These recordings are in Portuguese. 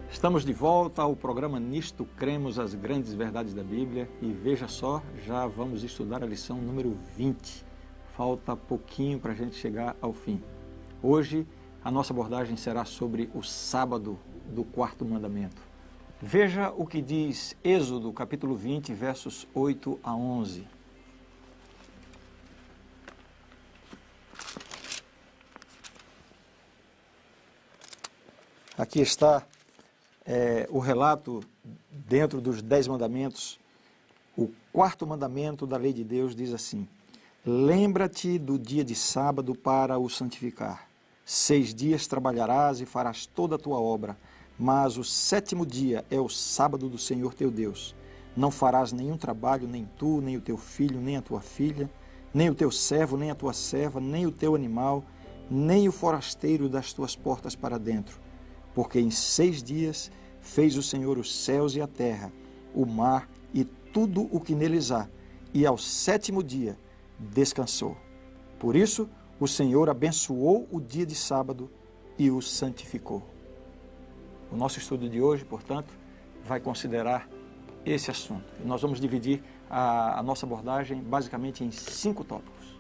Estamos de volta ao programa Nisto Cremos, as grandes verdades da Bíblia. E veja só, já vamos estudar a lição número 20. Falta pouquinho para a gente chegar ao fim. Hoje, a nossa abordagem será sobre o sábado do quarto mandamento. Veja o que diz Êxodo, capítulo 20, versos 8 a 11. Aqui está o relato dentro dos 10 mandamentos. O quarto mandamento da lei de Deus diz assim: lembra-te do dia de sábado para o santificar. 6 dias trabalharás e farás toda a tua obra, mas o 7º dia é o sábado do Senhor teu Deus. Não farás nenhum trabalho, nem tu, nem o teu filho, nem a tua filha, nem o teu servo, nem a tua serva, nem o teu animal, nem o forasteiro das tuas portas para dentro. Porque em 6 dias fez o Senhor os céus e a terra, o mar e tudo o que neles há, e ao 7º dia descansou. Por isso, o Senhor abençoou o dia de sábado e o santificou. O nosso estudo de hoje, portanto, vai considerar esse assunto. E nós vamos dividir a nossa abordagem basicamente em 5 tópicos.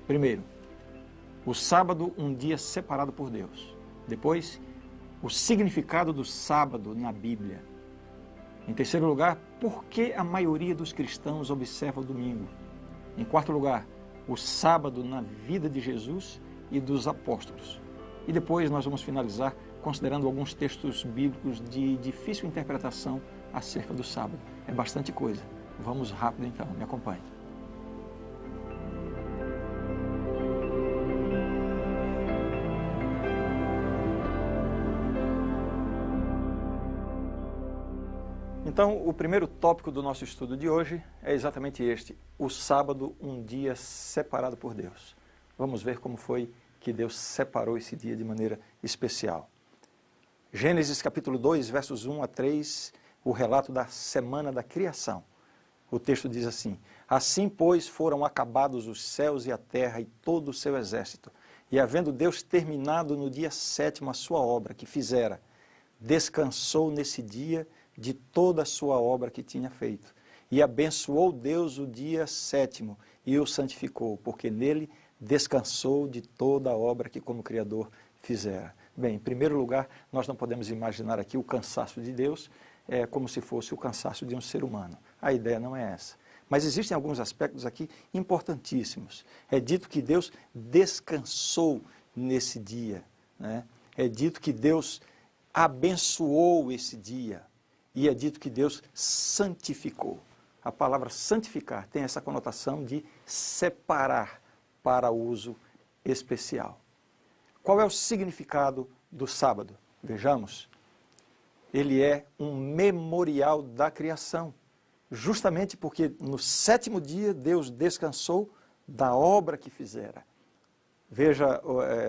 Primeiro, o sábado, um dia separado por Deus. Depois, o significado do sábado na Bíblia. Em terceiro lugar, por que a maioria dos cristãos observa o domingo? Em quarto lugar, o sábado na vida de Jesus e dos apóstolos. E depois nós vamos finalizar considerando alguns textos bíblicos de difícil interpretação acerca do sábado. É bastante coisa. Vamos rápido então, me acompanhe. Então, o primeiro tópico do nosso estudo de hoje é exatamente este: o sábado, um dia separado por Deus. Vamos ver como foi que Deus separou esse dia de maneira especial. Gênesis capítulo 2, versos 1 a 3, o relato da semana da criação. O texto diz assim: assim, pois, foram acabados os céus e a terra e todo o seu exército, e havendo Deus terminado no dia 7º a sua obra que fizera, descansou nesse dia de toda a sua obra que tinha feito. E abençoou Deus o dia 7º e o santificou, porque nele descansou de toda a obra que como Criador fizera. Bem, em primeiro lugar, nós não podemos imaginar aqui o cansaço de Deus como se fosse o cansaço de um ser humano. A ideia não é essa. Mas existem alguns aspectos aqui importantíssimos. É dito que Deus descansou nesse dia, né? É dito que Deus abençoou esse dia. E é dito que Deus santificou. A palavra santificar tem essa conotação de separar para uso especial. Qual é o significado do sábado? Vejamos. Ele é um memorial da criação. Justamente porque no 7º dia Deus descansou da obra que fizera. Veja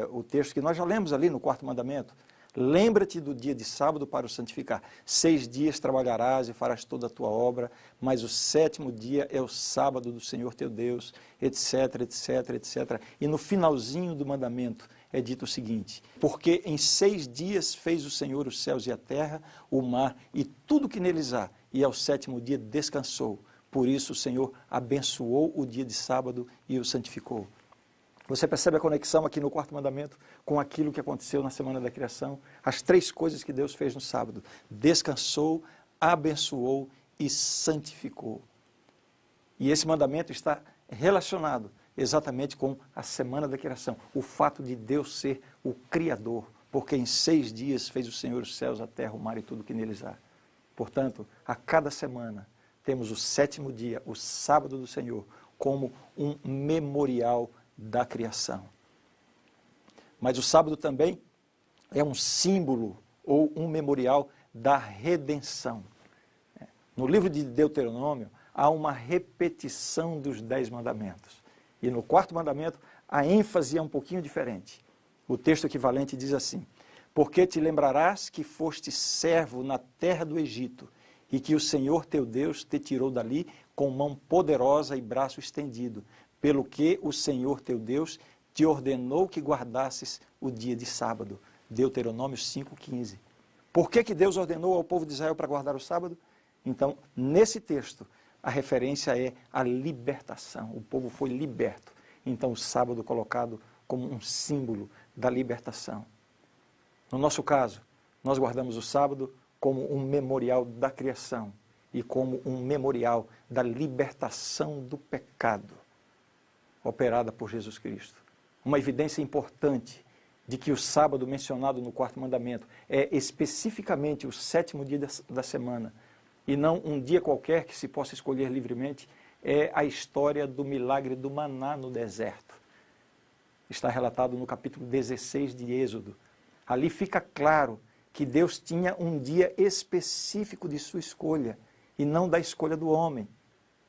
o texto que nós já lemos ali no 4º mandamento. Lembra-te do dia de sábado para o santificar. 6 dias trabalharás e farás toda a tua obra, mas o 7º dia é o sábado do Senhor teu Deus, etc, etc, etc. E no finalzinho do mandamento é dito o seguinte: porque em 6 dias fez o Senhor os céus e a terra, o mar e tudo que neles há, e ao 7º dia descansou. Por isso o Senhor abençoou o dia de sábado e o santificou. Você percebe a conexão aqui no 4º mandamento com aquilo que aconteceu na semana da criação? As 3 coisas que Deus fez no sábado: descansou, abençoou e santificou. E esse mandamento está relacionado exatamente com a semana da criação. O fato de Deus ser o Criador, porque em 6 dias fez o Senhor os céus, a terra, o mar e tudo que neles há. Portanto, a cada semana temos o 7º dia, o sábado do Senhor, como um memorial da criação. Mas o sábado também é um símbolo ou um memorial da redenção. No livro de Deuteronômio há uma repetição dos 10 mandamentos. E no 4º mandamento a ênfase é um pouquinho diferente. O texto equivalente diz assim: porque te lembrarás que foste servo na terra do Egito, e que o Senhor teu Deus te tirou dali com mão poderosa e braço estendido, pelo que o Senhor teu Deus te ordenou que guardasses o dia de sábado. Deuteronômio 5,15. Por que Deus ordenou ao povo de Israel para guardar o sábado? Então, nesse texto, a referência é a libertação. O povo foi liberto. Então, o sábado colocado como um símbolo da libertação. No nosso caso, nós guardamos o sábado como um memorial da criação e como um memorial da libertação do pecado, operada por Jesus Cristo. Uma evidência importante de que o sábado mencionado no quarto mandamento é especificamente o sétimo dia da semana e não um dia qualquer que se possa escolher livremente, é a história do milagre do maná no deserto. Está relatado no capítulo 16 de Êxodo. Ali fica claro que Deus tinha um dia específico de sua escolha e não da escolha do homem,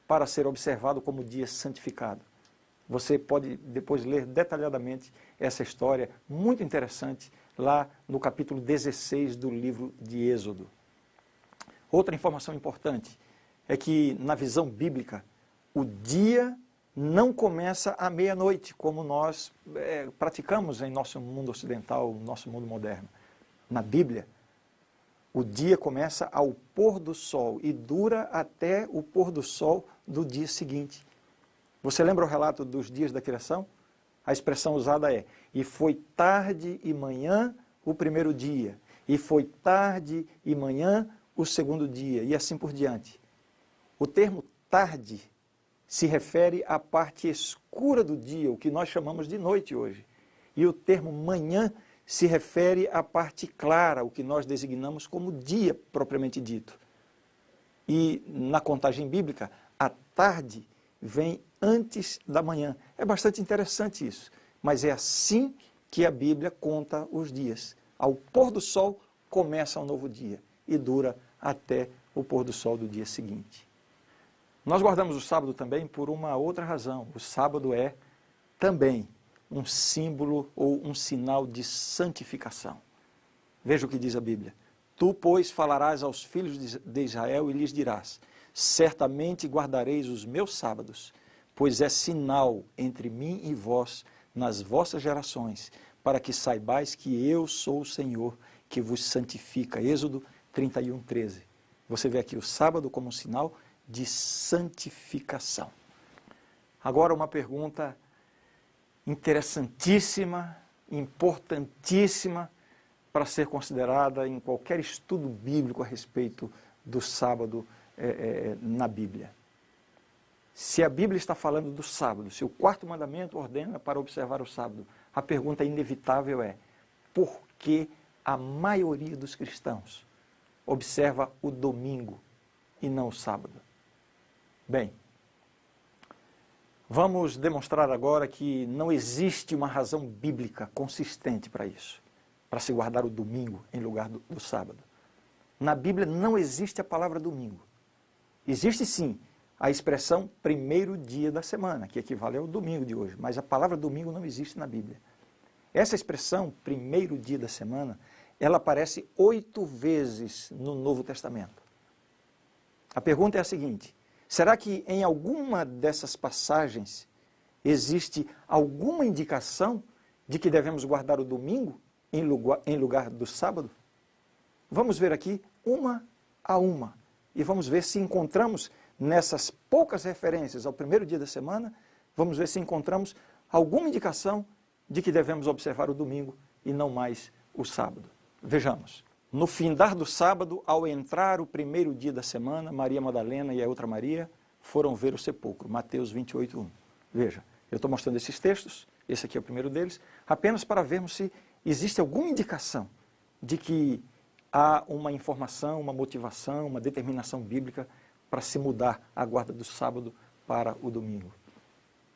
para ser observado como dia santificado. Você pode depois ler detalhadamente essa história muito interessante lá no capítulo 16 do livro de Êxodo. Outra informação importante é que, na visão bíblica, o dia não começa à meia-noite, como nós praticamos em nosso mundo ocidental, nosso mundo moderno. Na Bíblia, o dia começa ao pôr do sol e dura até o pôr do sol do dia seguinte. Você lembra o relato dos dias da criação? A expressão usada é: e foi tarde e manhã o primeiro dia, e foi tarde e manhã o segundo dia, e assim por diante. O termo tarde se refere à parte escura do dia, o que nós chamamos de noite hoje. E o termo manhã se refere à parte clara, o que nós designamos como dia propriamente dito. E na contagem bíblica, a tarde vem antes da manhã. É bastante interessante isso, mas é assim que a Bíblia conta os dias. Ao pôr do sol começa um novo dia e dura até o pôr do sol do dia seguinte. Nós guardamos o sábado também por uma outra razão. O sábado é também um símbolo ou um sinal de santificação. Veja o que diz a Bíblia. Tu, pois, falarás aos filhos de Israel e lhes dirás: certamente guardareis os meus sábados, pois é sinal entre mim e vós nas vossas gerações, para que saibais que eu sou o Senhor, que vos santifica. Êxodo 31, 13. Você vê aqui o sábado como um sinal de santificação. Agora uma pergunta interessantíssima, importantíssima, para ser considerada em qualquer estudo bíblico a respeito do sábado na Bíblia. Se a Bíblia está falando do sábado, se o quarto mandamento ordena para observar o sábado, a pergunta inevitável é: por que a maioria dos cristãos observa o domingo e não o sábado? Bem, vamos demonstrar agora que não existe uma razão bíblica consistente para isso, para se guardar o domingo em lugar do sábado. Na Bíblia não existe a palavra domingo. Existe sim a expressão primeiro dia da semana, que equivale ao domingo de hoje, mas a palavra domingo não existe na Bíblia. Essa expressão, primeiro dia da semana, ela aparece 8 vezes no Novo Testamento. A pergunta é a seguinte: será que em alguma dessas passagens existe alguma indicação de que devemos guardar o domingo em lugar do sábado? Vamos ver aqui uma a uma e vamos ver se encontramos nessas poucas referências ao primeiro dia da semana, vamos ver se encontramos alguma indicação de que devemos observar o domingo e não mais o sábado. Vejamos. No findar do sábado, ao entrar o primeiro dia da semana, Maria Madalena e a outra Maria foram ver o sepulcro. Mateus 28, 1. Veja, eu estou mostrando esses textos, esse aqui é o primeiro deles, apenas para vermos se existe alguma indicação de que há uma informação, uma motivação, uma determinação bíblica para se mudar a guarda do sábado para o domingo.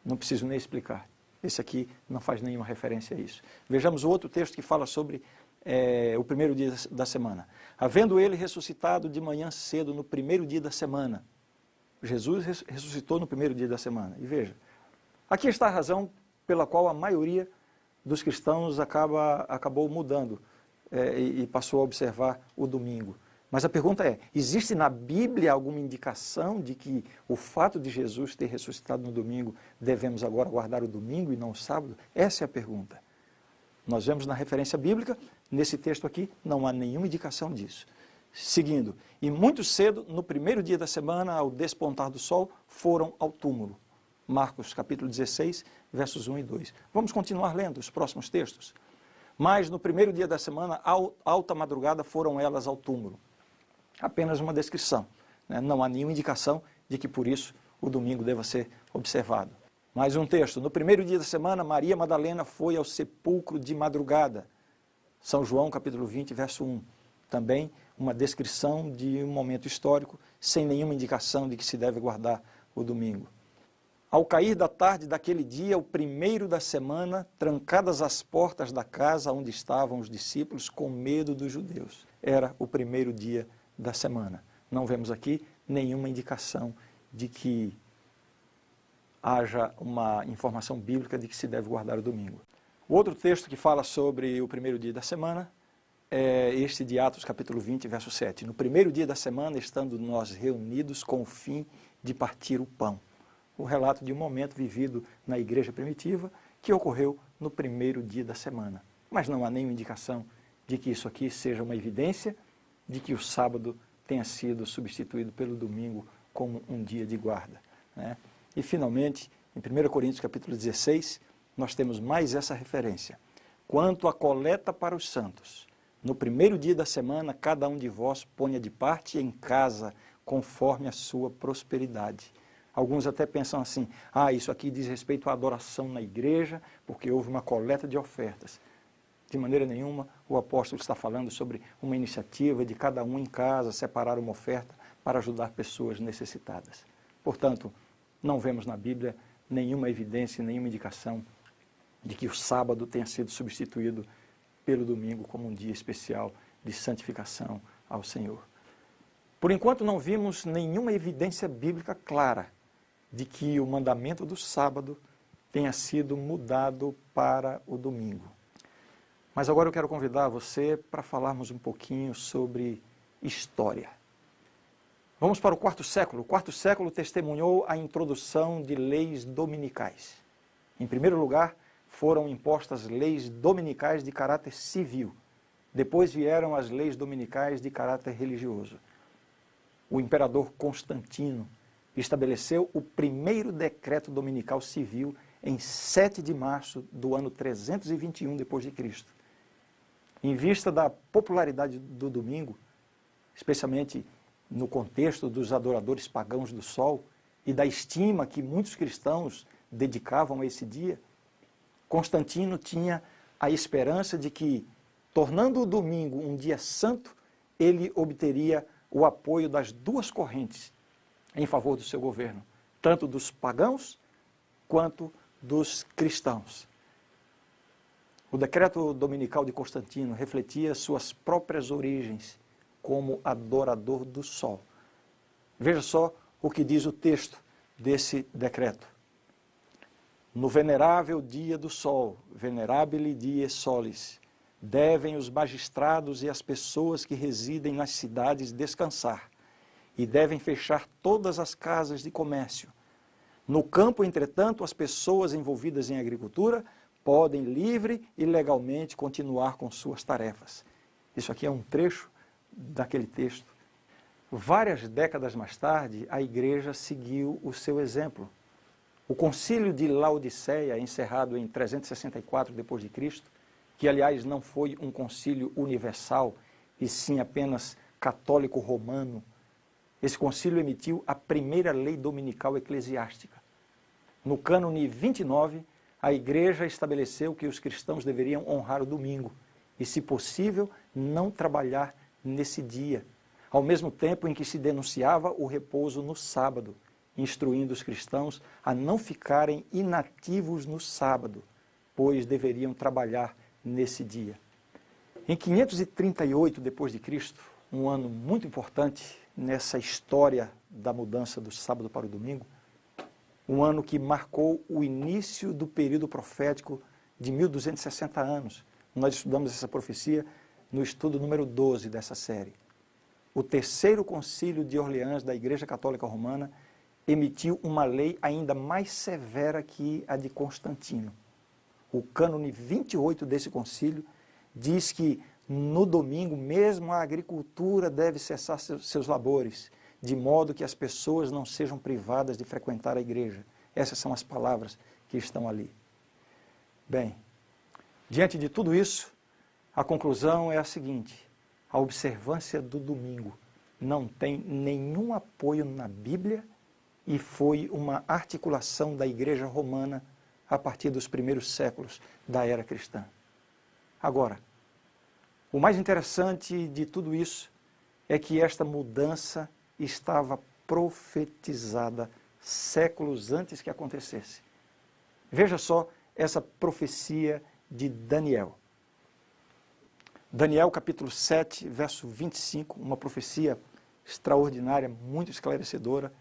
Não preciso nem explicar. Esse aqui não faz nenhuma referência a isso. Vejamos o outro texto que fala sobre o primeiro dia da semana. Havendo ele ressuscitado de manhã cedo no primeiro dia da semana. Jesus ressuscitou no primeiro dia da semana. E veja, aqui está a razão pela qual a maioria dos cristãos acabou mudando e passou a observar o domingo. Mas a pergunta é: existe na Bíblia alguma indicação de que o fato de Jesus ter ressuscitado no domingo, devemos agora guardar o domingo e não o sábado? Essa é a pergunta. Nós vemos na referência bíblica Nesse texto aqui, não há nenhuma indicação disso. Seguindo, e muito cedo, no primeiro dia da semana, ao despontar do sol, foram ao túmulo. Marcos capítulo 16, versos 1 e 2. Vamos continuar lendo os próximos textos. Mas no primeiro dia da semana, alta madrugada, foram elas ao túmulo. Apenas uma descrição, né? Não há nenhuma indicação de que por isso o domingo deva ser observado. Mais um texto. No primeiro dia da semana, Maria Madalena foi ao sepulcro de madrugada. São João capítulo 20, verso 1. Também uma descrição de um momento histórico, sem nenhuma indicação de que se deve guardar o domingo. Ao cair da tarde daquele dia, o primeiro da semana, trancadas as portas da casa onde estavam os discípulos, com medo dos judeus. Era o primeiro dia da semana. Não vemos aqui nenhuma indicação de que haja uma informação bíblica de que se deve guardar o domingo. O outro texto que fala sobre o primeiro dia da semana é este de Atos capítulo 20, verso 7. No primeiro dia da semana, estando nós reunidos com o fim de partir o pão. O relato de um momento vivido na igreja primitiva que ocorreu no primeiro dia da semana. Mas não há nenhuma indicação de que isso aqui seja uma evidência de que o sábado tenha sido substituído pelo domingo como um dia de guarda, né? E finalmente, em 1 Coríntios capítulo 16, nós temos mais essa referência. Quanto à coleta para os santos, no primeiro dia da semana, cada um de vós ponha de parte em casa, conforme a sua prosperidade. Alguns até pensam assim, isso aqui diz respeito à adoração na igreja, porque houve uma coleta de ofertas. De maneira nenhuma, o apóstolo está falando sobre uma iniciativa de cada um em casa separar uma oferta para ajudar pessoas necessitadas. Portanto, não vemos na Bíblia nenhuma evidência, nenhuma indicação de que o sábado tenha sido substituído pelo domingo como um dia especial de santificação ao Senhor. Por enquanto, não vimos nenhuma evidência bíblica clara de que o mandamento do sábado tenha sido mudado para o domingo. Mas agora eu quero convidar você para falarmos um pouquinho sobre história. Vamos para o quarto século. O quarto século testemunhou a introdução de leis dominicais. Em primeiro lugar, foram impostas leis dominicais de caráter civil. Depois vieram as leis dominicais de caráter religioso. O imperador Constantino estabeleceu o primeiro decreto dominical civil em 7 de março do ano 321 d.C. Em vista da popularidade do domingo, especialmente no contexto dos adoradores pagãos do sol e da estima que muitos cristãos dedicavam a esse dia, Constantino tinha a esperança de que, tornando o domingo um dia santo, ele obteria o apoio das duas correntes em favor do seu governo, tanto dos pagãos quanto dos cristãos. O decreto dominical de Constantino refletia suas próprias origens como adorador do sol. Veja só o que diz o texto desse decreto. No venerável dia do sol, venerabile die solis, devem os magistrados e as pessoas que residem nas cidades descansar, e devem fechar todas as casas de comércio. No campo, entretanto, as pessoas envolvidas em agricultura podem livre e legalmente continuar com suas tarefas. Isso aqui é um trecho daquele texto. Várias décadas mais tarde, a igreja seguiu o seu exemplo. O concílio de Laodiceia, encerrado em 364 d.C., que aliás não foi um concílio universal, e sim apenas católico romano, esse concílio emitiu a primeira lei dominical eclesiástica. No cânone 29, a igreja estabeleceu que os cristãos deveriam honrar o domingo e, se possível, não trabalhar nesse dia, ao mesmo tempo em que se denunciava o repouso no sábado, instruindo os cristãos a não ficarem inativos no sábado, pois deveriam trabalhar nesse dia. Em 538 d.C., um ano muito importante nessa história da mudança do sábado para o domingo, um ano que marcou o início do período profético de 1260 anos. Nós estudamos essa profecia no estudo número 12 dessa série. O terceiro concílio de Orleans da Igreja Católica Romana emitiu uma lei ainda mais severa que a de Constantino. O cânone 28 desse concílio diz que no domingo, mesmo a agricultura deve cessar seus labores, de modo que as pessoas não sejam privadas de frequentar a igreja. Essas são as palavras que estão ali. Bem, diante de tudo isso, a conclusão é a seguinte: a observância do domingo não tem nenhum apoio na Bíblia e foi uma articulação da Igreja Romana a partir dos primeiros séculos da era cristã. Agora, o mais interessante de tudo isso é que esta mudança estava profetizada séculos antes que acontecesse. Veja só essa profecia de Daniel. Daniel capítulo 7, verso 25, uma profecia extraordinária, muito esclarecedora,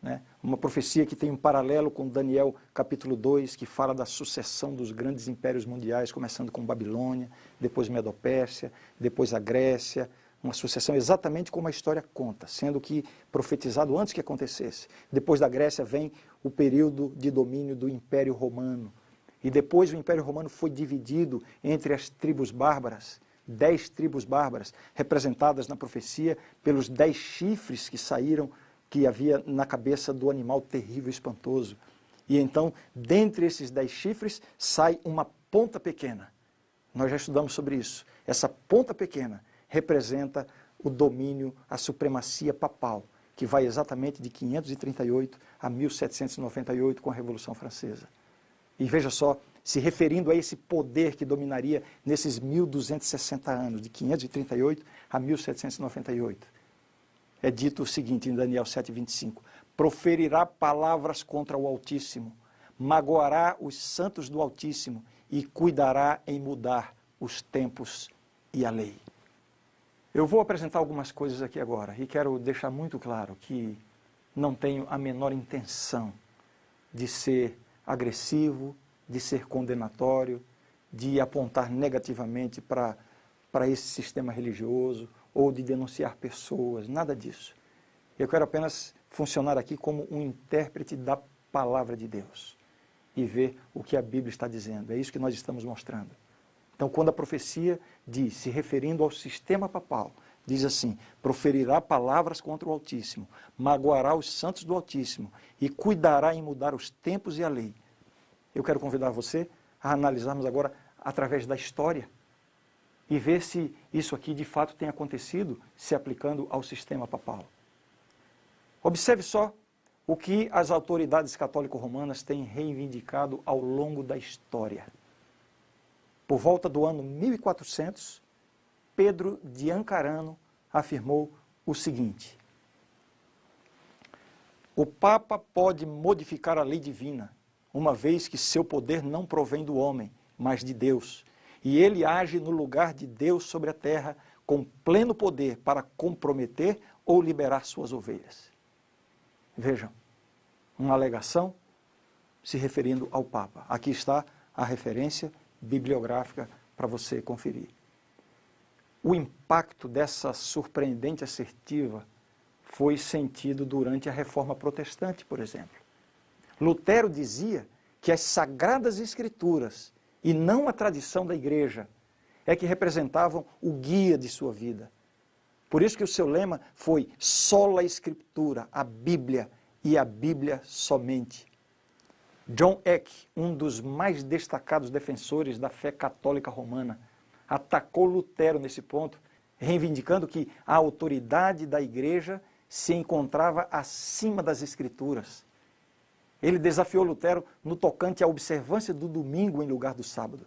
né? Uma profecia que tem um paralelo com Daniel capítulo 2, que fala da sucessão dos grandes impérios mundiais, começando com Babilônia, depois Medopérsia, depois a Grécia, uma sucessão exatamente como a história conta, sendo que profetizado antes que acontecesse. Depois da Grécia vem o período de domínio do Império Romano, e depois o Império Romano foi dividido entre as tribos bárbaras, 10 tribos bárbaras, representadas na profecia pelos 10 chifres que saíram, que havia na cabeça do animal terrível e espantoso. E então, dentre esses 10 chifres, sai uma ponta pequena. Nós já estudamos sobre isso. Essa ponta pequena representa o domínio, a supremacia papal, que vai exatamente de 538 a 1798 com a Revolução Francesa. E veja só, se referindo a esse poder que dominaria nesses 1260 anos, de 538 a 1798. É dito o seguinte em Daniel 7,25: proferirá palavras contra o Altíssimo, magoará os santos do Altíssimo e cuidará em mudar os tempos e a lei. Eu vou apresentar algumas coisas aqui agora e quero deixar muito claro que não tenho a menor intenção de ser agressivo, de ser condenatório, de apontar negativamente para esse sistema religioso ou de denunciar pessoas, nada disso. Eu quero apenas funcionar aqui como um intérprete da palavra de Deus e ver o que a Bíblia está dizendo. É isso que nós estamos mostrando. Então, quando a profecia diz, se referindo ao sistema papal, diz assim: proferirá palavras contra o Altíssimo, magoará os santos do Altíssimo e cuidará em mudar os tempos e a lei. Eu quero convidar você a analisarmos agora através da história e ver se isso aqui de fato tem acontecido se aplicando ao sistema papal. Observe só o que as autoridades católico-romanas têm reivindicado ao longo da história. Por volta do ano 1400, Pedro de Ancarano afirmou o seguinte: o Papa pode modificar a lei divina, uma vez que seu poder não provém do homem, mas de Deus, e ele age no lugar de Deus sobre a terra com pleno poder para comprometer ou liberar suas ovelhas. Vejam, uma alegação se referindo ao Papa. Aqui está a referência bibliográfica para você conferir. O impacto dessa surpreendente assertiva foi sentido durante a Reforma Protestante, por exemplo. Lutero dizia que as Sagradas Escrituras, e não a tradição da Igreja, é que representavam o guia de sua vida. Por isso que o seu lema foi sola Escritura, a Bíblia e a Bíblia somente. John Eck, um dos mais destacados defensores da fé católica romana, atacou Lutero nesse ponto, reivindicando que a autoridade da Igreja se encontrava acima das Escrituras. Ele desafiou Lutero no tocante à observância do domingo em lugar do sábado.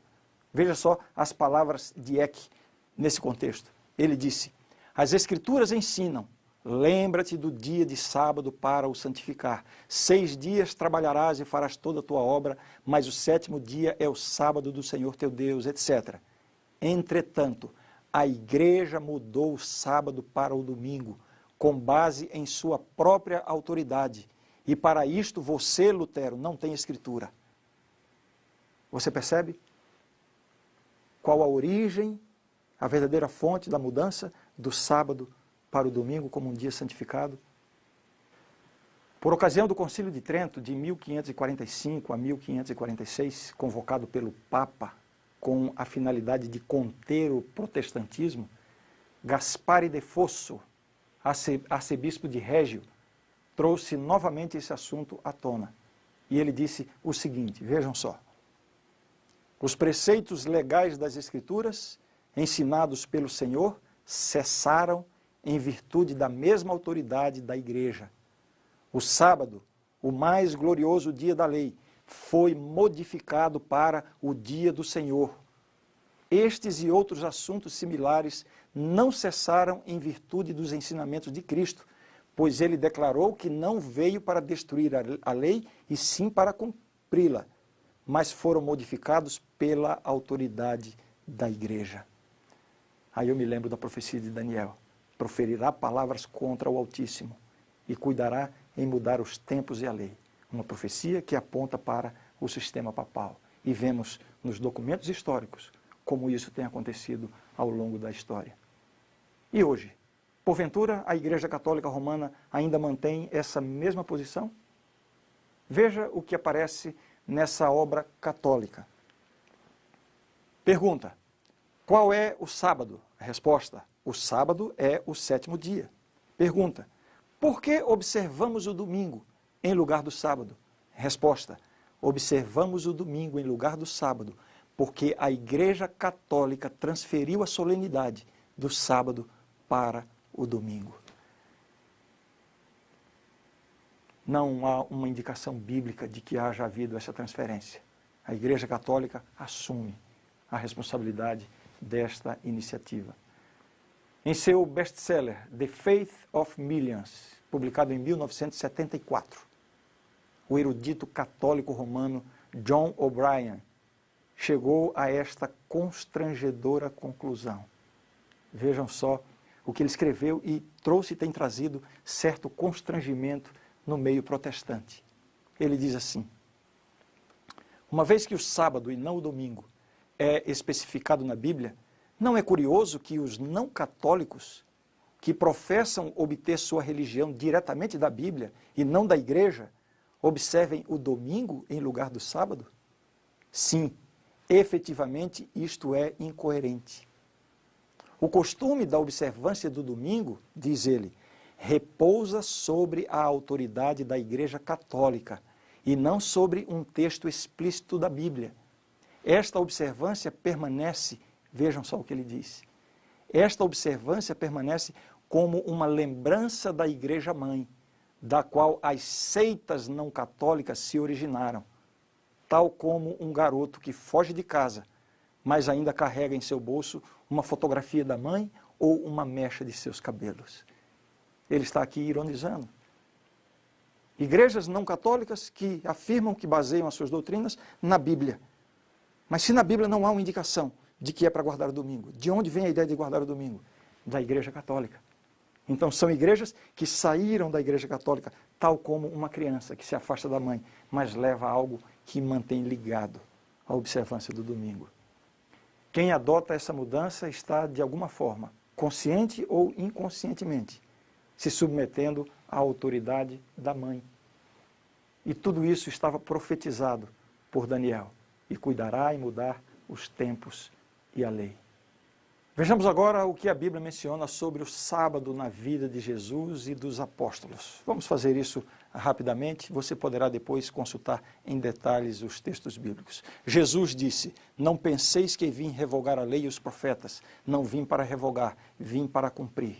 Veja só as palavras de Eck nesse contexto. Ele disse: as Escrituras ensinam, lembra-te do dia de sábado para o santificar. 6 dias trabalharás e farás toda a tua obra, mas o 7º dia é o sábado do Senhor teu Deus, etc. Entretanto, a Igreja mudou o sábado para o domingo, com base em sua própria autoridade. E para isto você, Lutero, não tem Escritura. Você percebe qual a origem, a verdadeira fonte da mudança do sábado para o domingo como um dia santificado? Por ocasião do Concílio de Trento, de 1545 a 1546, convocado pelo Papa, com a finalidade de conter o protestantismo, Gaspare de Fosso, arcebispo de Régio, trouxe novamente esse assunto à tona. E ele disse o seguinte, vejam só: os preceitos legais das Escrituras, ensinados pelo Senhor, cessaram em virtude da mesma autoridade da Igreja. O sábado, o mais glorioso dia da lei, foi modificado para o dia do Senhor. Estes e outros assuntos similares não cessaram em virtude dos ensinamentos de Cristo, pois ele declarou que não veio para destruir a lei, e sim para cumpri-la, mas foram modificados pela autoridade da Igreja. Aí eu me lembro da profecia de Daniel: proferirá palavras contra o Altíssimo e cuidará em mudar os tempos e a lei. Uma profecia que aponta para o sistema papal. E vemos nos documentos históricos como isso tem acontecido ao longo da história. E hoje, porventura, a Igreja Católica Romana ainda mantém essa mesma posição? Veja o que aparece nessa obra católica. Pergunta: qual é o sábado? A resposta: o sábado é o 7º dia. Pergunta: por que observamos o domingo em lugar do sábado? Resposta: observamos o domingo em lugar do sábado porque a Igreja Católica transferiu a solenidade do sábado para o domingo. Não há uma indicação bíblica de que haja havido essa transferência. A Igreja Católica assume a responsabilidade desta iniciativa. Em seu best-seller, The Faith of Millions, publicado em 1974, o erudito católico romano John O'Brien chegou a esta constrangedora conclusão. Vejam só o que ele escreveu e trouxe e tem trazido certo constrangimento no meio protestante. Ele diz assim: uma vez que o sábado e não o domingo é especificado na Bíblia, não é curioso que os não católicos, que professam obter sua religião diretamente da Bíblia e não da Igreja, observem o domingo em lugar do sábado? Sim, efetivamente isto é incoerente. O costume da observância do domingo, diz ele, repousa sobre a autoridade da Igreja Católica e não sobre um texto explícito da Bíblia. Esta observância permanece, vejam só o que ele diz, esta observância permanece como uma lembrança da Igreja-mãe, da qual as seitas não católicas se originaram, tal como um garoto que foge de casa, mas ainda carrega em seu bolso uma fotografia da mãe ou uma mecha de seus cabelos. Ele está aqui ironizando. Igrejas não católicas que afirmam que baseiam as suas doutrinas na Bíblia. Mas se na Bíblia não há uma indicação de que é para guardar o domingo, de onde vem a ideia de guardar o domingo? Da Igreja Católica. Então são igrejas que saíram da Igreja Católica, tal como uma criança que se afasta da mãe, mas leva algo que mantém ligado à observância do domingo. Quem adota essa mudança está, de alguma forma, consciente ou inconscientemente, se submetendo à autoridade da mãe. E tudo isso estava profetizado por Daniel, e cuidará em mudar os tempos e a lei. Vejamos agora o que a Bíblia menciona sobre o sábado na vida de Jesus e dos apóstolos. Vamos fazer isso rapidamente, você poderá depois consultar em detalhes os textos bíblicos. Jesus disse: não penseis que vim revogar a lei e os profetas, não vim para revogar, vim para cumprir.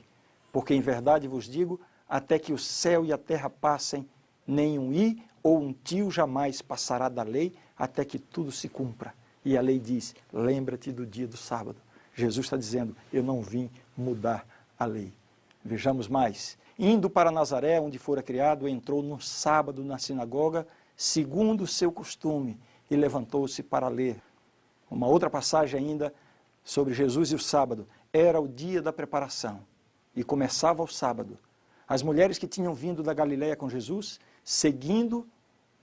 Porque em verdade vos digo, até que o céu e a terra passem, nem um i ou um tio jamais passará da lei, até que tudo se cumpra. E a lei diz: lembra-te do dia do sábado. Jesus está dizendo: eu não vim mudar a lei. Vejamos mais. Indo para Nazaré, onde fora criado, entrou no sábado na sinagoga, segundo o seu costume, e levantou-se para ler. Uma outra passagem ainda sobre Jesus e o sábado. Era o dia da preparação, e começava o sábado. As mulheres que tinham vindo da Galiléia com Jesus, seguindo,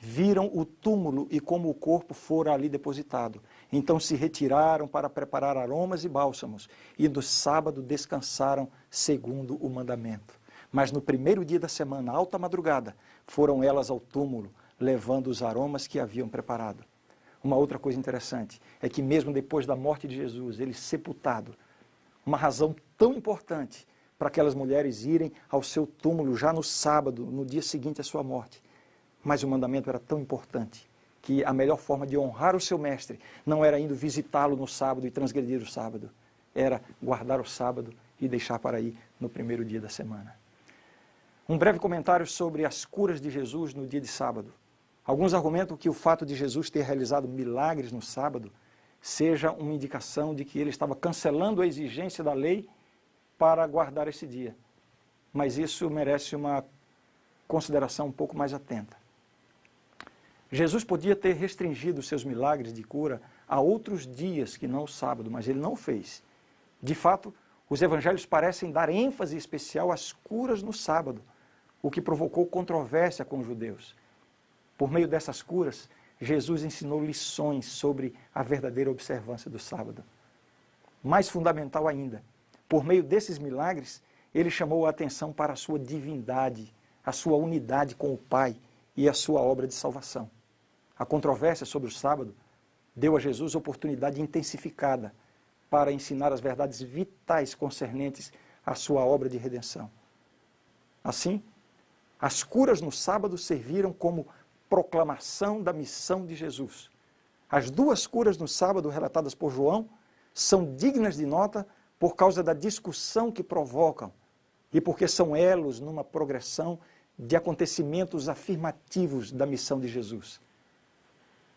viram o túmulo e como o corpo fora ali depositado. Então se retiraram para preparar aromas e bálsamos, e no sábado descansaram segundo o mandamento. Mas no primeiro dia da semana, alta madrugada, foram elas ao túmulo, levando os aromas que haviam preparado. Uma outra coisa interessante é que mesmo depois da morte de Jesus, ele sepultado, uma razão tão importante para aquelas mulheres irem ao seu túmulo já no sábado, no dia seguinte à sua morte. Mas o mandamento era tão importante que a melhor forma de honrar o seu mestre não era indo visitá-lo no sábado e transgredir o sábado, era guardar o sábado e deixar para ir no primeiro dia da semana. Um breve comentário sobre as curas de Jesus no dia de sábado. Alguns argumentam que o fato de Jesus ter realizado milagres no sábado seja uma indicação de que ele estava cancelando a exigência da lei para guardar esse dia. Mas isso merece uma consideração um pouco mais atenta. Jesus podia ter restringido seus milagres de cura a outros dias que não o sábado, mas ele não o fez. De fato, os evangelhos parecem dar ênfase especial às curas no sábado, o que provocou controvérsia com os judeus. Por meio dessas curas, Jesus ensinou lições sobre a verdadeira observância do sábado. Mais fundamental ainda, por meio desses milagres, ele chamou a atenção para a sua divindade, a sua unidade com o Pai e a sua obra de salvação. A controvérsia sobre o sábado deu a Jesus oportunidade intensificada para ensinar as verdades vitais concernentes à sua obra de redenção. Assim, as curas no sábado serviram como proclamação da missão de Jesus. As duas curas no sábado relatadas por João são dignas de nota por causa da discussão que provocam e porque são elos numa progressão de acontecimentos afirmativos da missão de Jesus.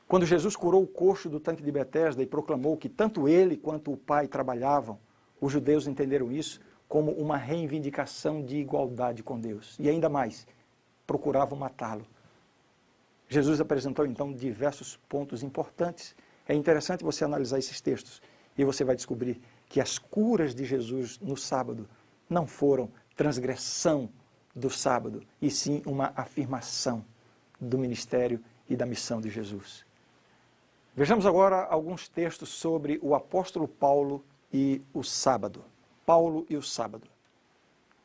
Quando Jesus curou o coxo do tanque de Betesda e proclamou que tanto ele quanto o Pai trabalhavam, os judeus entenderam isso como uma reivindicação de igualdade com Deus. E ainda mais, procuravam matá-lo. Jesus apresentou então diversos pontos importantes. É interessante você analisar esses textos e você vai descobrir que as curas de Jesus no sábado não foram transgressão do sábado, e sim uma afirmação do ministério e da missão de Jesus. Vejamos agora alguns textos sobre o apóstolo Paulo e o sábado. Paulo e o sábado.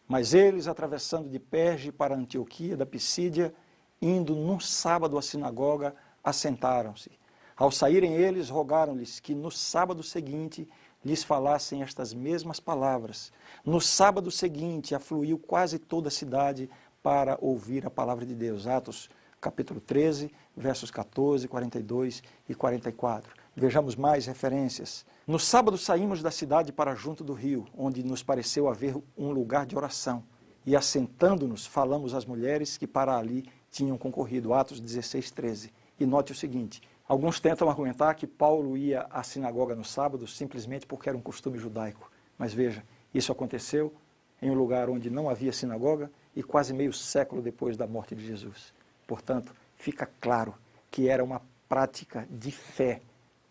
Mas eles, atravessando de Perge para Antioquia da Pisídia, indo num sábado à sinagoga, assentaram-se. Ao saírem eles, rogaram-lhes que no sábado seguinte lhes falassem estas mesmas palavras. No sábado seguinte, afluiu quase toda a cidade para ouvir a palavra de Deus. Atos capítulo 13, versos 14, 42 e 44. Vejamos mais referências. No sábado saímos da cidade para junto do rio, onde nos pareceu haver um lugar de oração. E assentando-nos, falamos às mulheres que para ali tinham concorrido. Atos 16, 13. E note o seguinte, alguns tentam argumentar que Paulo ia à sinagoga no sábado simplesmente porque era um costume judaico. Mas veja, isso aconteceu em um lugar onde não havia sinagoga e quase meio século depois da morte de Jesus. Portanto, fica claro que era uma prática de fé,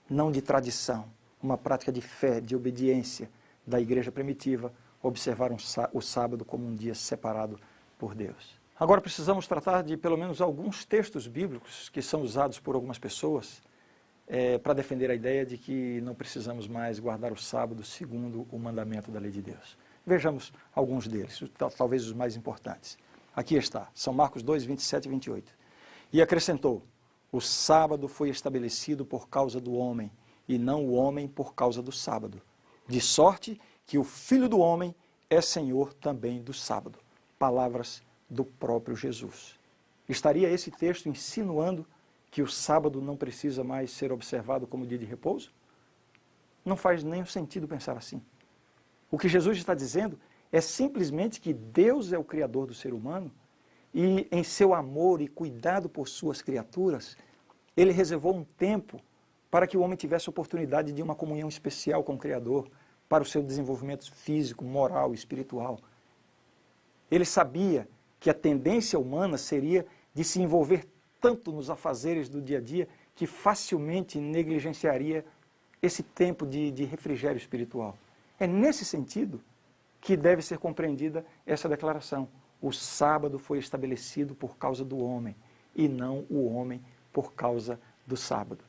não de tradição, uma prática de fé, de obediência da igreja primitiva, observar o sábado como um dia separado por Deus. Agora precisamos tratar de pelo menos alguns textos bíblicos que são usados por algumas pessoas para defender a ideia de que não precisamos mais guardar o sábado segundo o mandamento da lei de Deus. Vejamos alguns deles, talvez os mais importantes. Aqui está, São Marcos 2, 27 e 28. E acrescentou, o sábado foi estabelecido por causa do homem, e não o homem por causa do sábado. De sorte que o Filho do Homem é Senhor também do sábado. Palavras do próprio Jesus. Estaria esse texto insinuando que o sábado não precisa mais ser observado como dia de repouso? Não faz nenhum sentido pensar assim. O que Jesus está dizendo é simplesmente que Deus é o Criador do ser humano e, em seu amor e cuidado por suas criaturas, Ele reservou um tempo para que o homem tivesse oportunidade de uma comunhão especial com o Criador, para o seu desenvolvimento físico, moral e espiritual. Ele sabia que a tendência humana seria de se envolver tanto nos afazeres do dia a dia que facilmente negligenciaria esse tempo de refrigério espiritual. É nesse sentido que deve ser compreendida essa declaração. O sábado foi estabelecido por causa do homem, e não o homem por causa do sábado.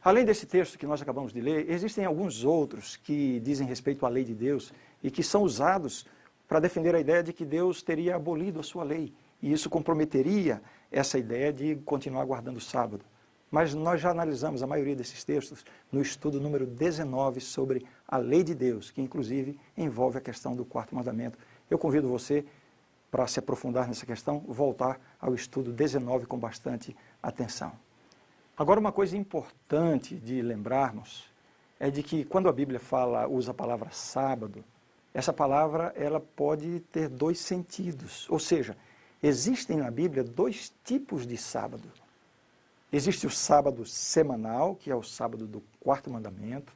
Além desse texto que nós acabamos de ler, existem alguns outros que dizem respeito à lei de Deus e que são usados para defender a ideia de que Deus teria abolido a sua lei, e isso comprometeria essa ideia de continuar guardando o sábado. mas nós já analisamos a maioria desses textos no estudo número 19 sobre a lei de Deus, que inclusive envolve a questão do quarto mandamento. Eu convido você, para se aprofundar nessa questão, voltar ao estudo 19 com bastante atenção. Agora, uma coisa importante de lembrarmos é de que quando a Bíblia usa a palavra sábado, essa palavra ela pode ter dois sentidos, ou seja, existem na Bíblia dois tipos de sábado. Existe o sábado semanal, que é o sábado do quarto mandamento,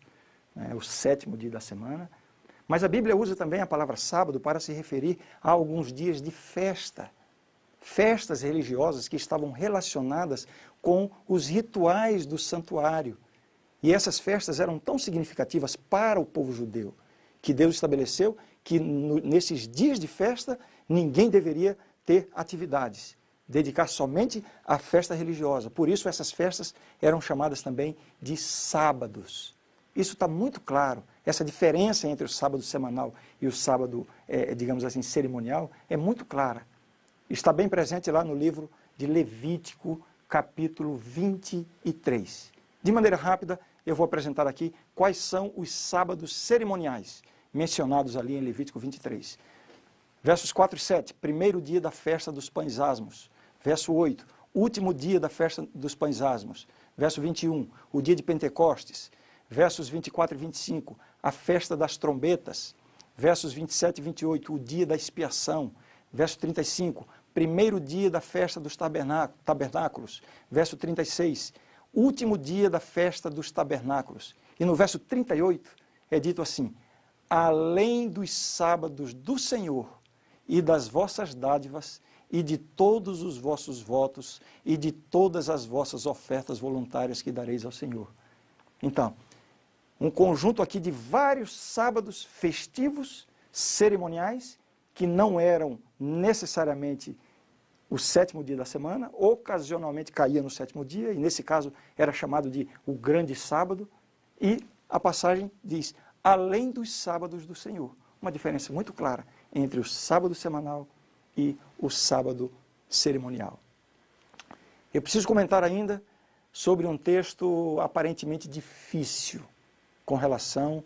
né, o 7º dia da semana, mas a Bíblia usa também a palavra sábado para se referir a alguns dias de festa, festas religiosas que estavam relacionadas com os rituais do santuário. E essas festas eram tão significativas para o povo judeu, que Deus estabeleceu que nesses dias de festa ninguém deveria ter atividades, dedicar somente à festa religiosa. Por isso essas festas eram chamadas também de sábados. Isso está muito claro. Essa diferença entre o sábado semanal e o sábado, digamos assim, cerimonial, é muito clara. Está bem presente lá no livro de Levítico, capítulo 23. De maneira rápida, eu vou apresentar aqui quais são os sábados cerimoniais mencionados ali em Levítico 23. Versos 4 e 7, primeiro dia da festa dos pães asmos. Verso 8, último dia da festa dos pães asmos. Verso 21, o dia de Pentecostes. Versos 24 e 25, a festa das trombetas. Versos 27 e 28, o dia da expiação. Verso 35, primeiro dia da festa dos tabernáculos. Verso 36, último dia da festa dos tabernáculos. E no verso 38 é dito assim: além dos sábados do Senhor e das vossas dádivas e de todos os vossos votos e de todas as vossas ofertas voluntárias que dareis ao Senhor. Então, um conjunto aqui de vários sábados festivos, cerimoniais, que não eram necessariamente o 7º dia da semana, ocasionalmente caía no 7º dia, e nesse caso era chamado de o grande sábado, e a passagem diz, além dos sábados do Senhor. Uma diferença muito clara entre o sábado semanal e o sábado cerimonial. Eu preciso comentar ainda sobre um texto aparentemente difícil com relação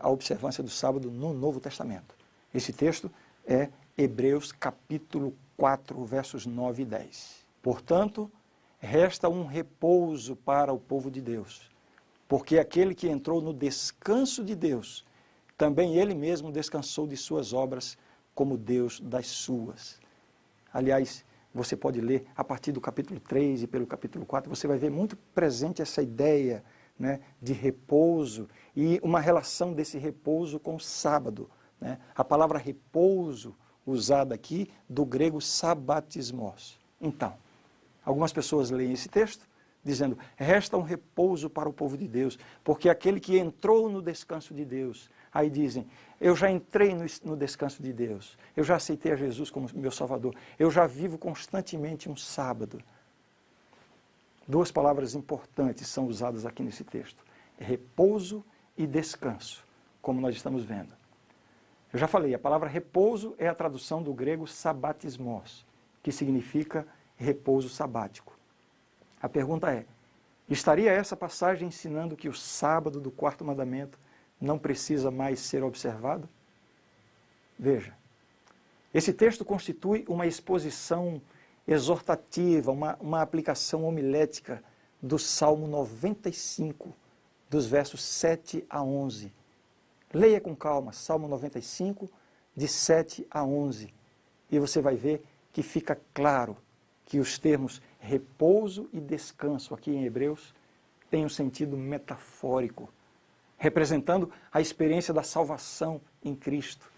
à observância do sábado no Novo Testamento. Esse texto é Hebreus capítulo 4, versos 9 e 10. Portanto, resta um repouso para o povo de Deus, porque aquele que entrou no descanso de Deus, também ele mesmo descansou de suas obras, como Deus das suas. Aliás, você pode ler a partir do capítulo 3 e pelo capítulo 4, você vai ver muito presente essa ideia, né, de repouso e uma relação desse repouso com o sábado. Né? A palavra repouso, usada aqui, do grego sabatismos. Então, algumas pessoas leem esse texto dizendo, resta um repouso para o povo de Deus, porque aquele que entrou no descanso de Deus, aí dizem, eu já entrei no descanso de Deus, eu já aceitei a Jesus como meu Salvador, eu já vivo constantemente um sábado. Duas palavras importantes são usadas aqui nesse texto, repouso e descanso, como nós estamos vendo. Eu já falei, a palavra repouso é a tradução do grego sabatismos, que significa repouso sabático. A pergunta é, estaria essa passagem ensinando que o sábado do quarto mandamento não precisa mais ser observado? Veja, esse texto constitui uma exposição exortativa, uma aplicação homilética do Salmo 95, dos versos 7 a 11. Leia com calma, Salmo 95, de 7 a 11, e você vai ver que fica claro que os termos repouso e descanso aqui em Hebreus têm um sentido metafórico, representando a experiência da salvação em Cristo.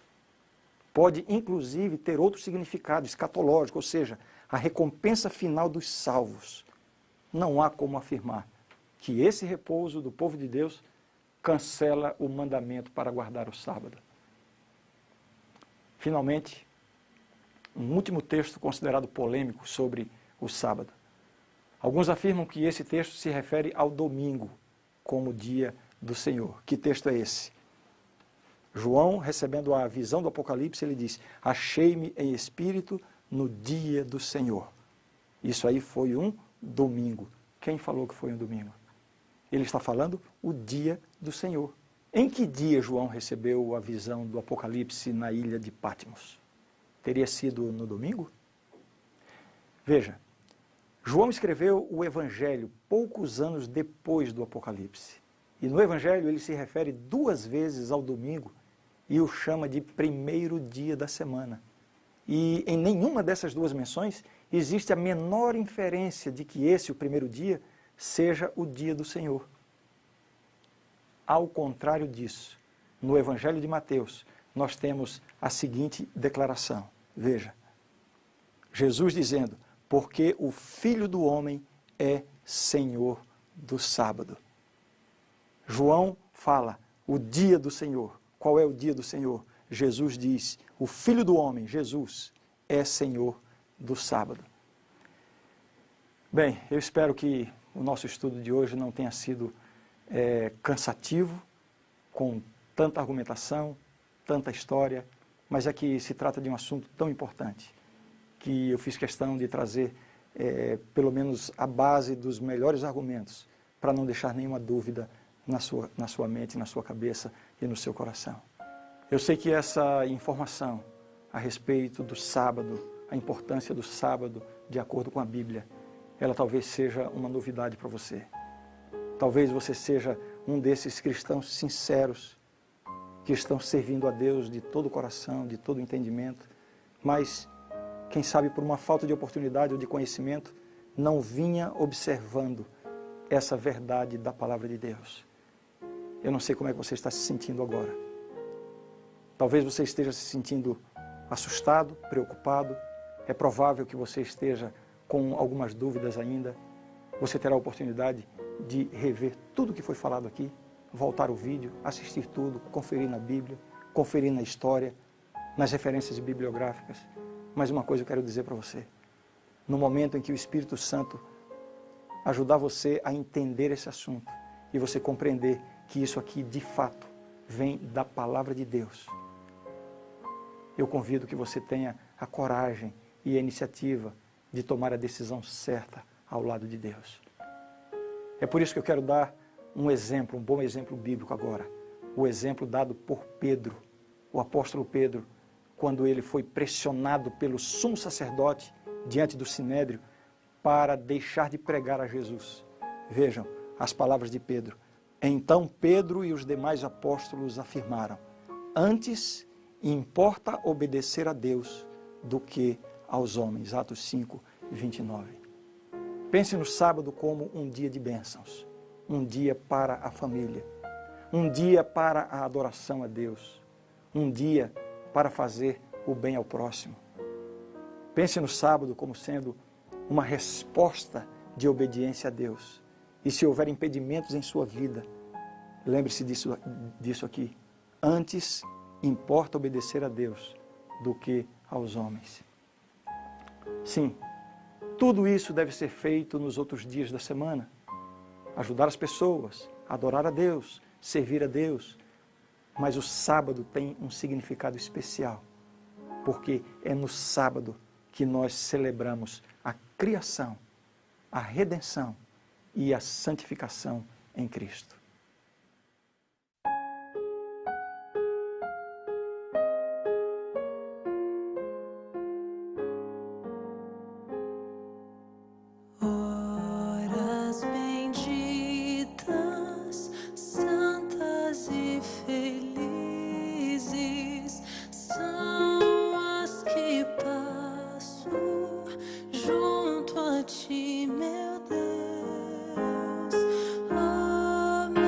Pode, inclusive, ter outro significado escatológico, ou seja, a recompensa final dos salvos. Não há como afirmar que esse repouso do povo de Deus cancela o mandamento para guardar o sábado. Finalmente, um último texto considerado polêmico sobre o sábado. Alguns afirmam que esse texto se refere ao domingo, como dia do Senhor. Que texto é esse? João, recebendo a visão do Apocalipse, ele diz, achei-me em espírito no dia do Senhor. Isso aí foi um domingo. Quem falou que foi um domingo? Ele está falando o dia do Senhor. Em que dia João recebeu a visão do Apocalipse na ilha de Patmos? Teria sido no domingo? Veja, João escreveu o Evangelho poucos anos depois do Apocalipse. E no Evangelho ele se refere 2 vezes ao domingo e o chama de primeiro dia da semana. E em nenhuma dessas 2 menções existe a menor inferência de que esse, o primeiro dia, seja o dia do Senhor. Ao contrário disso, no Evangelho de Mateus, nós temos a seguinte declaração. Veja, Jesus dizendo, porque o Filho do Homem é Senhor do sábado. João fala, o dia do Senhor. Qual é o dia do Senhor? Jesus diz, o Filho do Homem, Jesus, é Senhor do sábado. Bem, eu espero que o nosso estudo de hoje não tenha sido cansativo, com tanta argumentação, tanta história, mas é que se trata de um assunto tão importante, que eu fiz questão de trazer pelo menos a base dos melhores argumentos, para não deixar nenhuma dúvida na sua mente, na sua cabeça e no seu coração. Eu sei que essa informação a respeito do sábado, a importância do sábado, de acordo com a Bíblia, ela talvez seja uma novidade para você. Talvez você seja um desses cristãos sinceros, que estão servindo a Deus de todo o coração, de todo o entendimento, mas, quem sabe por uma falta de oportunidade ou de conhecimento, não vinha observando essa verdade da palavra de Deus. Eu não sei como é que você está se sentindo agora. Talvez você esteja se sentindo assustado, preocupado. É provável que você esteja com algumas dúvidas ainda. Você terá a oportunidade de rever tudo o que foi falado aqui, voltar o vídeo, assistir tudo, conferir na Bíblia, conferir na história, nas referências bibliográficas. Mas uma coisa eu quero dizer para você. No momento em que o Espírito Santo ajudar você a entender esse assunto e você compreender que isso aqui, de fato, vem da palavra de Deus, eu convido que você tenha a coragem e a iniciativa de tomar a decisão certa ao lado de Deus. É por isso que eu quero dar um exemplo, um bom exemplo bíblico agora. O exemplo dado por Pedro, o apóstolo Pedro, quando ele foi pressionado pelo sumo sacerdote diante do sinédrio para deixar de pregar a Jesus. Vejam as palavras de Pedro. Então Pedro e os demais apóstolos afirmaram, antes importa obedecer a Deus do que aos homens. Atos 5, 29. Pense no sábado como um dia de bênçãos, um dia para a família, um dia para a adoração a Deus, um dia para fazer o bem ao próximo. Pense no sábado como sendo uma resposta de obediência a Deus. E se houver impedimentos em sua vida, lembre-se disso aqui. Antes importa obedecer a Deus do que aos homens. Sim, tudo isso deve ser feito nos outros dias da semana. Ajudar as pessoas, adorar a Deus, servir a Deus. Mas o sábado tem um significado especial, porque é no sábado que nós celebramos a criação, a redenção e a santificação em Cristo. Junto a ti, meu Deus, oh,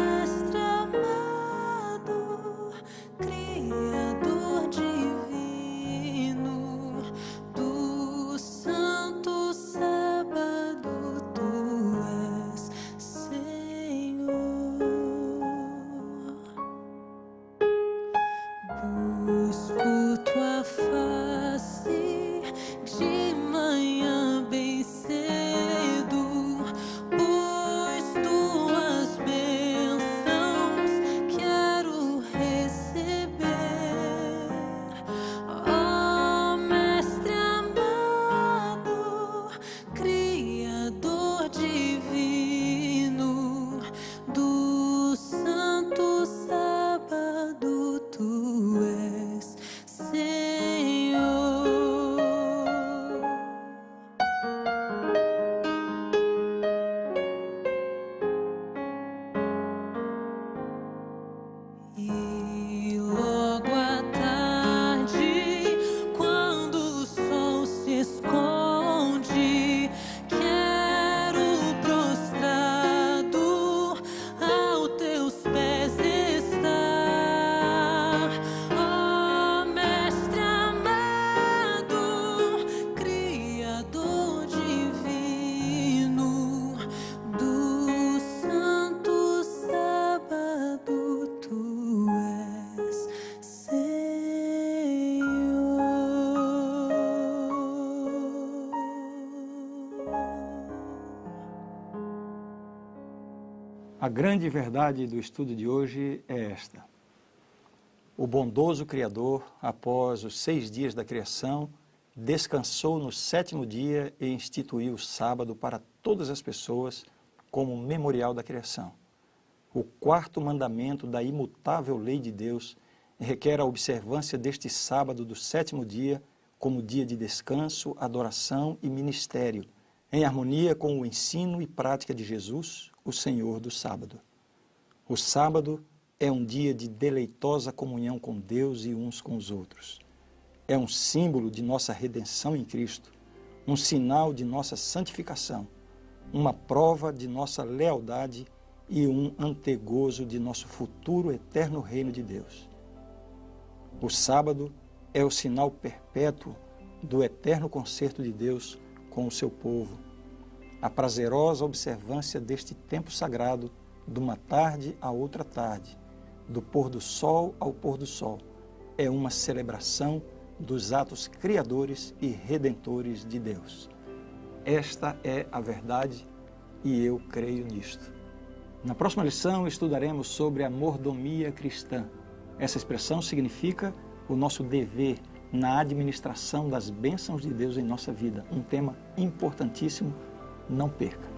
A grande verdade do estudo de hoje é esta. O bondoso Criador, após os 6 dias da criação, descansou no 7º dia e instituiu o sábado para todas as pessoas como memorial da criação. O 4º mandamento da imutável lei de Deus requer a observância deste sábado do 7º dia como dia de descanso, adoração e ministério, em harmonia com o ensino e prática de Jesus, o Senhor do sábado. O sábado é um dia de deleitosa comunhão com Deus e uns com os outros. É um símbolo de nossa redenção em Cristo, um sinal de nossa santificação, uma prova de nossa lealdade e um antegozo de nosso futuro eterno reino de Deus. O sábado é o sinal perpétuo do eterno concerto de Deus com o seu povo. A prazerosa observância deste tempo sagrado, de uma tarde a outra tarde, do pôr do sol ao pôr do sol, é uma celebração dos atos criadores e redentores de Deus. Esta é a verdade e eu creio nisto. Na próxima lição estudaremos sobre a mordomia cristã. Essa expressão significa o nosso dever na administração das bênçãos de Deus em nossa vida. Um tema importantíssimo, não perca.